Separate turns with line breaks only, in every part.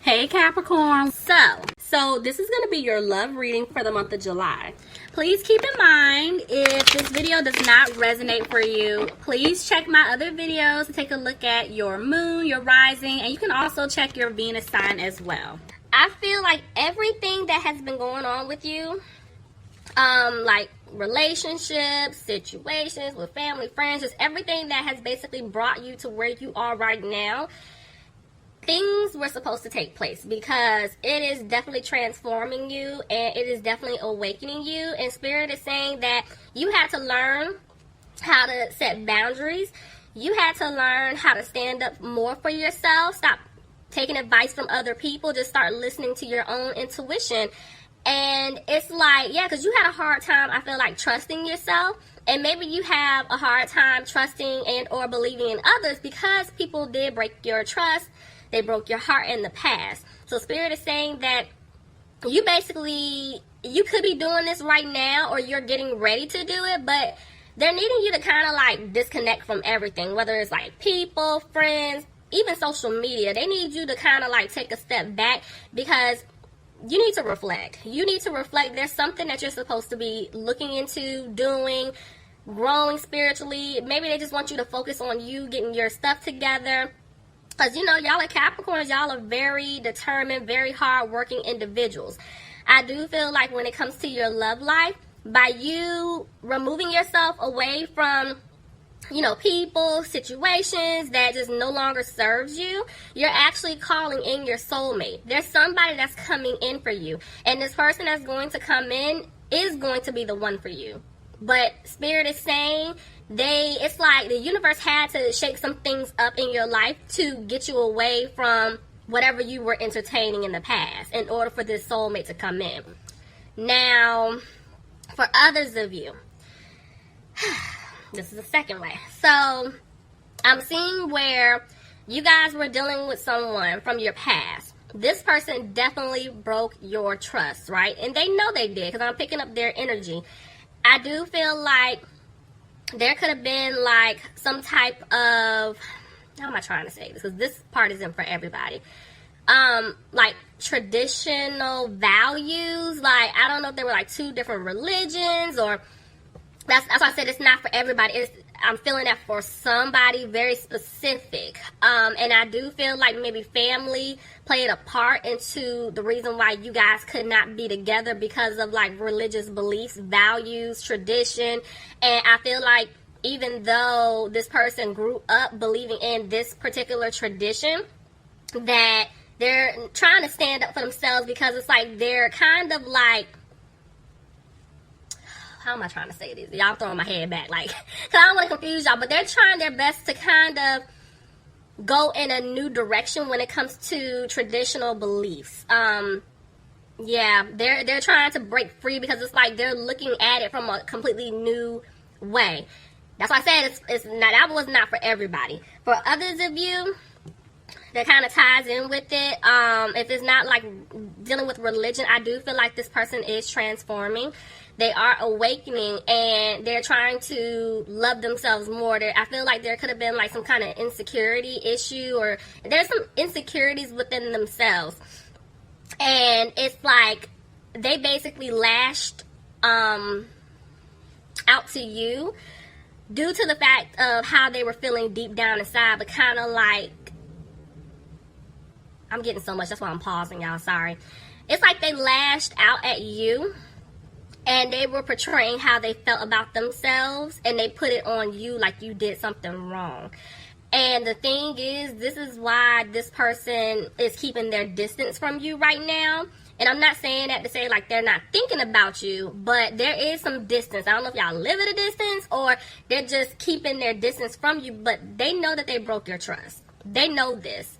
Hey Capricorn. So this is going to be your love reading for the month of July. Please keep in mind, if this video does not resonate for you, please check my other videos to take a look at your moon, your rising, and you can also check your Venus sign as well. I feel like everything that has been going on with you, like relationships, situations with family, friends, just everything that has basically brought you to where you are right now, things were supposed to take place because it is definitely transforming you and it is definitely awakening you. And Spirit is saying that you had to learn how to set boundaries. You had to learn how to stand up more for yourself. Stop taking advice from other people. Just start listening to your own intuition. And it's like, yeah, because you had a hard time, I feel like, trusting yourself. And maybe you have a hard time trusting and or believing in others because people did break your trust. They broke your heart in the past. So Spirit is saying that you could be doing this right now or you're getting ready to do it, but they're needing you to kind of like disconnect from everything, whether it's like people, friends, even social media. They need you to kind of like take a step back because you need to reflect. You need to reflect. There's something that you're supposed to be looking into, doing, growing spiritually. Maybe they just want you to focus on you getting your stuff together. Because, you know, y'all are Capricorns, y'all are very determined, very hard-working individuals. I do feel like when it comes to your love life, by you removing yourself away from, you know, people, situations that just no longer serves you, you're actually calling in your soulmate. There's somebody that's coming in for you. And this person that's going to come in is going to be the one for you. But Spirit is saying it's like the universe had to shake some things up in your life to get you away from whatever you were entertaining in the past in order for this soulmate to come in. Now, for others of you, this is the second way. So, I'm seeing where you guys were dealing with someone from your past. This person definitely broke your trust, right? And they know they did because I'm picking up their energy. I do feel like there could have been like some type of, how am I trying to say this? Because this part isn't for everybody. Like traditional values. Like, I don't know if they were like two different religions or that's why I said it's not for everybody. I'm feeling that for somebody very specific. And I do feel like maybe family played a part into the reason why you guys could not be together because of like religious beliefs, values, tradition. And I feel like even though this person grew up believing in this particular tradition, that they're trying to stand up for themselves because it's like they're kind of like, how am I trying to say this? Y'all throwing my head back, like, because I don't want to confuse y'all, but they're trying their best to kind of go in a new direction when it comes to traditional beliefs. Yeah, they're trying to break free because it's like they're looking at it from a completely new way. That's why I said it's not, that was not for everybody. For others of you, that kind of ties in with it. If it's not like dealing with religion, I do feel like this person is transforming. They are awakening and they're trying to love themselves more. I feel like there could have been like some kind of insecurity issue or there's some insecurities within themselves. And it's like they basically lashed out to you due to the fact of how they were feeling deep down inside, but kind of like, I'm getting so much, that's why I'm pausing, y'all, sorry. It's like they lashed out at you and they were portraying how they felt about themselves and they put it on you like you did something wrong. And the thing is, this is why this person is keeping their distance from you right now. And I'm not saying that to say like they're not thinking about you, but there is some distance. I don't know if y'all live at a distance or they're just keeping their distance from you, but they know that they broke your trust. They know this.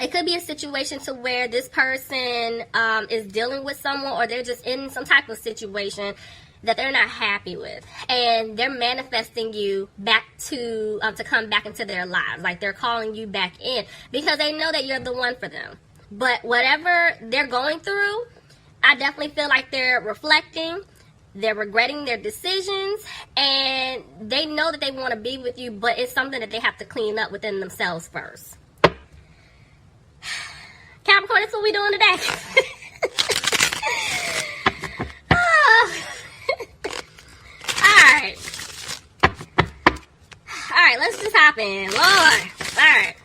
It could be a situation to where this person is dealing with someone or they're just in some type of situation that they're not happy with. And they're manifesting you back to come back into their lives. Like they're calling you back in because they know that you're the one for them. But whatever they're going through, I definitely feel like they're reflecting. They're regretting their decisions. And they know that they want to be with you, but it's something that they have to clean up within themselves first. that's what we doing today. Alright, let's just hop in. Lord. Alright.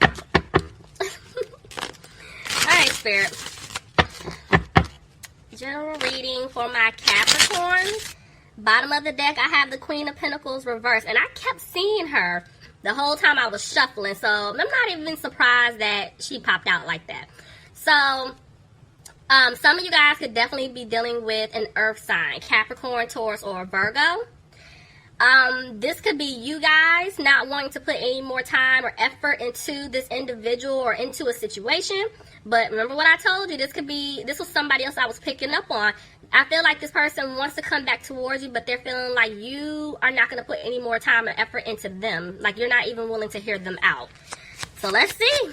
Alright, Spirit. General reading for my Capricorn. Bottom of the deck, I have the Queen of Pentacles reversed. And I kept seeing her the whole time I was shuffling. So, I'm not even surprised that she popped out like that. So, some of you guys could definitely be dealing with an earth sign. Capricorn, Taurus, or Virgo. This could be you guys not wanting to put any more time or effort into this individual or into a situation. But remember what I told you, this was somebody else I was picking up on. I feel like this person wants to come back towards you, but they're feeling like you are not going to put any more time or effort into them. Like you're not even willing to hear them out. So let's see.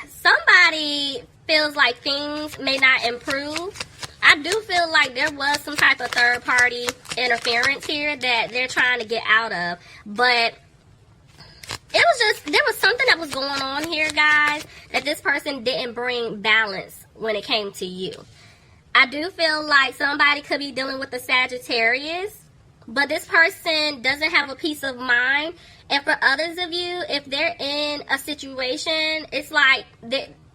Somebody feels like things may not improve. I do feel like there was some type of third party interference here that they're trying to get out of. But there was something that was going on here, guys, that this person didn't bring balance when it came to you. I do feel like somebody could be dealing with the Sagittarius, but this person doesn't have a peace of mind. And for others of you, if they're in a situation, it's like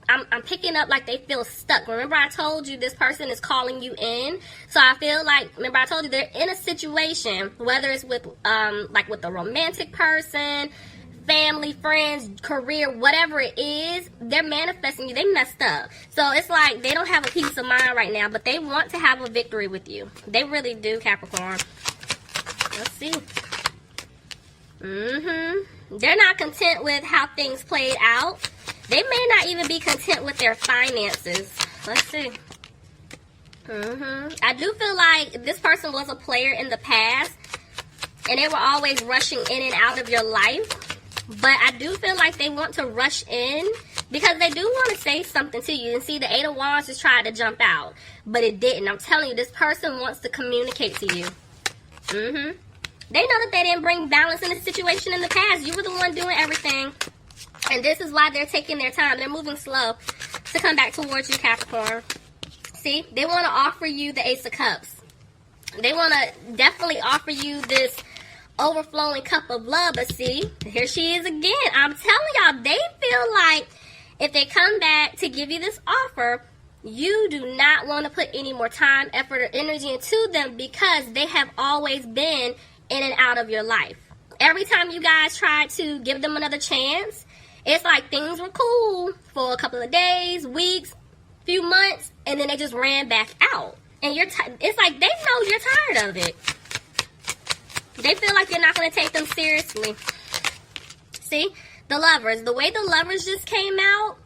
I'm picking up like they feel stuck. Remember I told you this person is calling you in. So I feel like, remember I told you they're in a situation, whether it's with like with a romantic person, family, friends, career, whatever it is, they're manifesting you. They messed up. So it's like they don't have a peace of mind right now, but they want to have a victory with you. They really do, Capricorn. Let's see. They're not content with how things played out. They may not even be content with their finances. Let's see. I do feel like this person was a player in the past, and they were always rushing in and out of your life. But I do feel like they want to rush in because they do want to say something to you. And see, the Eight of Wands just tried to jump out, but it didn't. I'm telling you, this person wants to communicate to you. They know that they didn't bring balance in the situation in the past. You were the one doing everything. And this is why they're taking their time. They're moving slow to come back towards you, Capricorn. See, they want to offer you the Ace of Cups. They want to definitely offer you this overflowing cup of love. But see, here she is again. I'm telling y'all, they feel like if they come back to give you this offer, you do not want to put any more time, effort, or energy into them because they have always been in and out of your life. Every time you guys try to give them another chance, it's like things were cool for a couple of days, weeks, few months, and then they just ran back out. And it's like they know you're tired of it. They feel like you're not going to take them seriously. See? The Lovers. The way the Lovers just came out,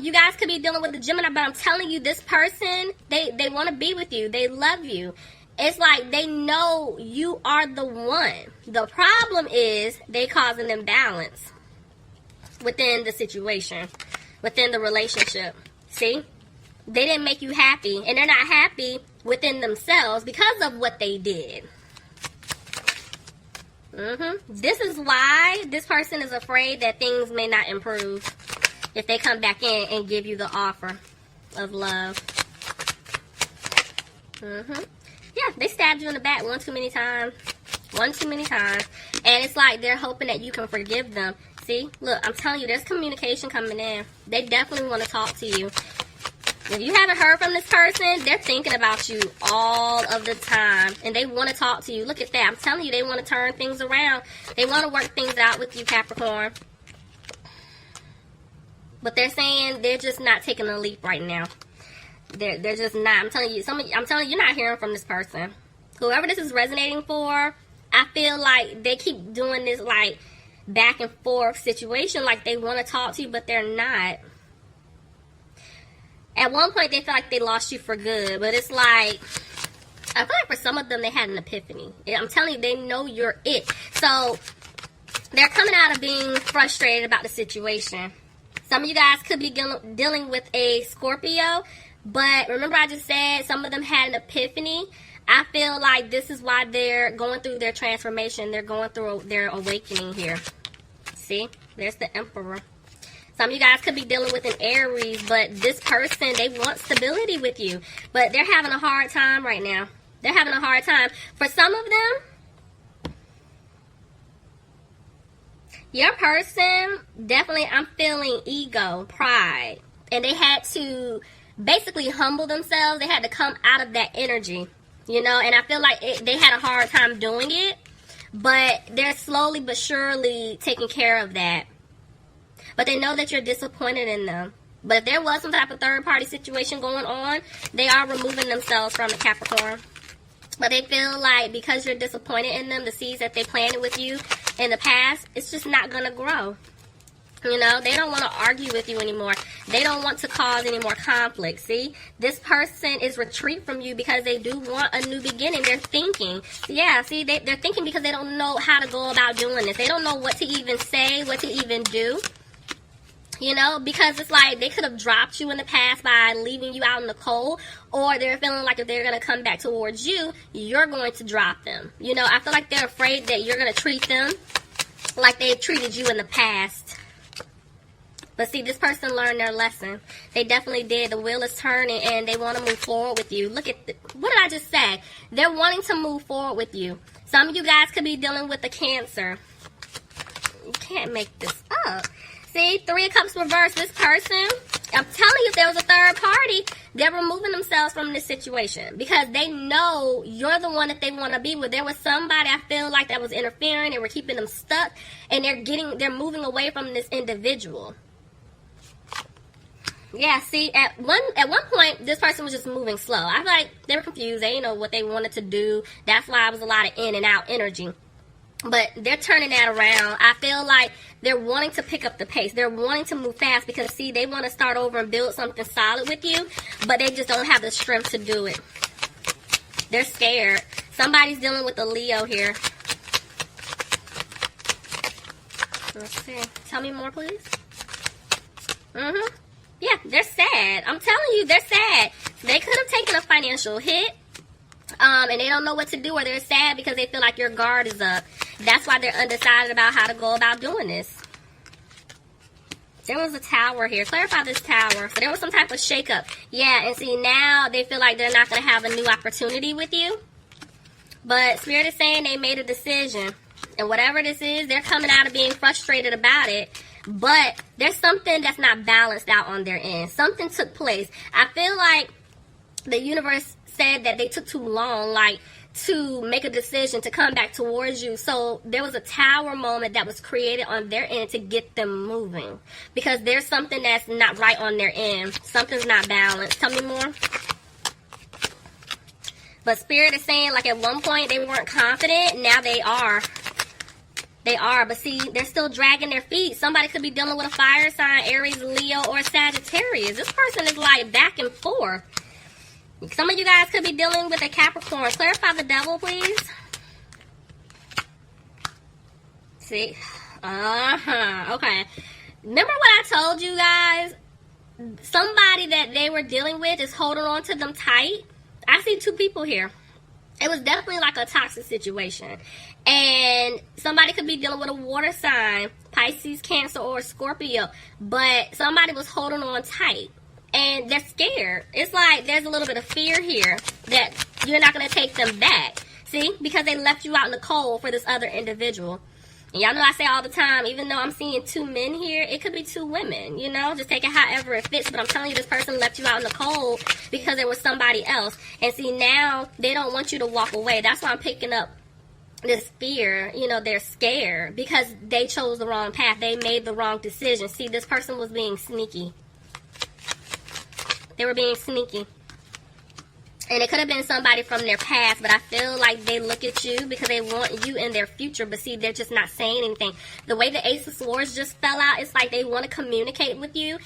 you guys could be dealing with the Gemini, but I'm telling you, this person, they want to be with you. They love you. It's like they know you are the one. The problem is they cause an imbalance within the situation, within the relationship. See? They didn't make you happy, and they're not happy within themselves because of what they did. This is why this person is afraid that things may not improve if they come back in and give you the offer of love. Yeah, they stabbed you in the back one too many times. One too many times. And it's like they're hoping that you can forgive them. See? Look, I'm telling you, there's communication coming in. They definitely want to talk to you. If you haven't heard from this person, they're thinking about you all of the time. And they want to talk to you. Look at that. I'm telling you, they want to turn things around. They want to work things out with you, Capricorn. But they're saying they're just not taking a leap right now. They're just not. I'm telling you, you're not hearing from this person. Whoever this is resonating for, I feel like they keep doing this like back and forth situation. Like they want to talk to you, but they're not. At one point, they feel like they lost you for good. But it's like, I feel like for some of them, they had an epiphany. I'm telling you, they know you're it. So, they're coming out of being frustrated about the situation. Some of you guys could be dealing with a Scorpio. But remember I just said some of them had an epiphany. I feel like this is why they're going through their transformation. They're going through their awakening here. See? There's the Emperor. Some of you guys could be dealing with an Aries, but this person, they want stability with you. But they're having a hard time right now. They're having a hard time. For some of them, your person, definitely, I'm feeling ego, pride. And they had to basically humble themselves. They had to come out of that energy, you know. And I feel like they had a hard time doing it. But they're slowly but surely taking care of that. But they know that you're disappointed in them. But if there was some type of third-party situation going on, they are removing themselves from the Capricorn. But they feel like because you're disappointed in them, the seeds that they planted with you in the past, it's just not going to grow. You know, they don't want to argue with you anymore. They don't want to cause any more conflict. See, this person is retreat from you because they do want a new beginning. They're thinking. Yeah, see, they're thinking because they don't know how to go about doing this. They don't know what to even say, what to even do. You know, because it's like they could have dropped you in the past by leaving you out in the cold, or they're feeling like if they're going to come back towards you, you're going to drop them. You know, I feel like they're afraid that you're going to treat them like they've treated you in the past. But see, this person learned their lesson. They definitely did. The wheel is turning and they want to move forward with you. Look at, what did I just say? They're wanting to move forward with you. Some of you guys could be dealing with a Cancer. You can't make this up. See, Three of Cups reversed. This person, I'm telling you, if there was a third party, they're removing themselves from this situation because they know you're the one that they want to be with. There was somebody I feel like that was interfering. They were keeping them stuck, and they're moving away from this individual. Yeah, see, at one point, this person was just moving slow. I feel like they were confused. They didn't know what they wanted to do. That's why it was a lot of in and out energy. But they're turning that around. I feel like they're wanting to pick up the pace. They're wanting to move fast because, see, they want to start over and build something solid with you, but they just don't have the strength to do it. They're scared. Somebody's dealing with a Leo here. Let's see. Tell me more, please. Yeah, they're sad. I'm telling you, they're sad. They could have taken a financial hit. And they don't know what to do, or they're sad because they feel like your guard is up. That's why they're undecided about how to go about doing this. There was a tower here. Clarify this tower. So there was some type of shakeup. Yeah, and see, now they feel like they're not going to have a new opportunity with you. But Spirit is saying they made a decision. And whatever this is, they're coming out of being frustrated about it. But there's something that's not balanced out on their end. Something took place. I feel like the universe said that they took too long, like, to make a decision to come back towards you. So there was a tower moment that was created on their end to get them moving. Because there's something that's not right on their end. Something's not balanced. Tell me more. But Spirit is saying, like, at one point they weren't confident. Now they are. They are. But see, they're still dragging their feet. Somebody could be dealing with a fire sign, Aries, Leo, or Sagittarius. This person is, like, back and forth. Some of you guys could be dealing with a Capricorn. Clarify the devil, please. See? Okay. Remember what I told you guys? Somebody that they were dealing with is holding on to them tight. I see two people here. It was definitely like a toxic situation. And somebody could be dealing with a water sign, Pisces, Cancer, or Scorpio. But somebody was holding on tight. And they're scared. It's like there's a little bit of fear here that you're not going to take them back. See? Because they left you out in the cold for this other individual. And y'all know I say all the time, even though I'm seeing two men here, it could be two women, you know? Just take it however it fits. But I'm telling you, this person left you out in the cold because there was somebody else. And see, now they don't want you to walk away. That's why I'm picking up this fear. You know, they're scared because they chose the wrong path. They made the wrong decision. See, this person was being sneaky. They were being sneaky. And it could have been somebody from their past, but I feel like they look at you because they want you in their future. But see, they're just not saying anything. The way the Ace of Swords just fell out, it's like they want to communicate with you.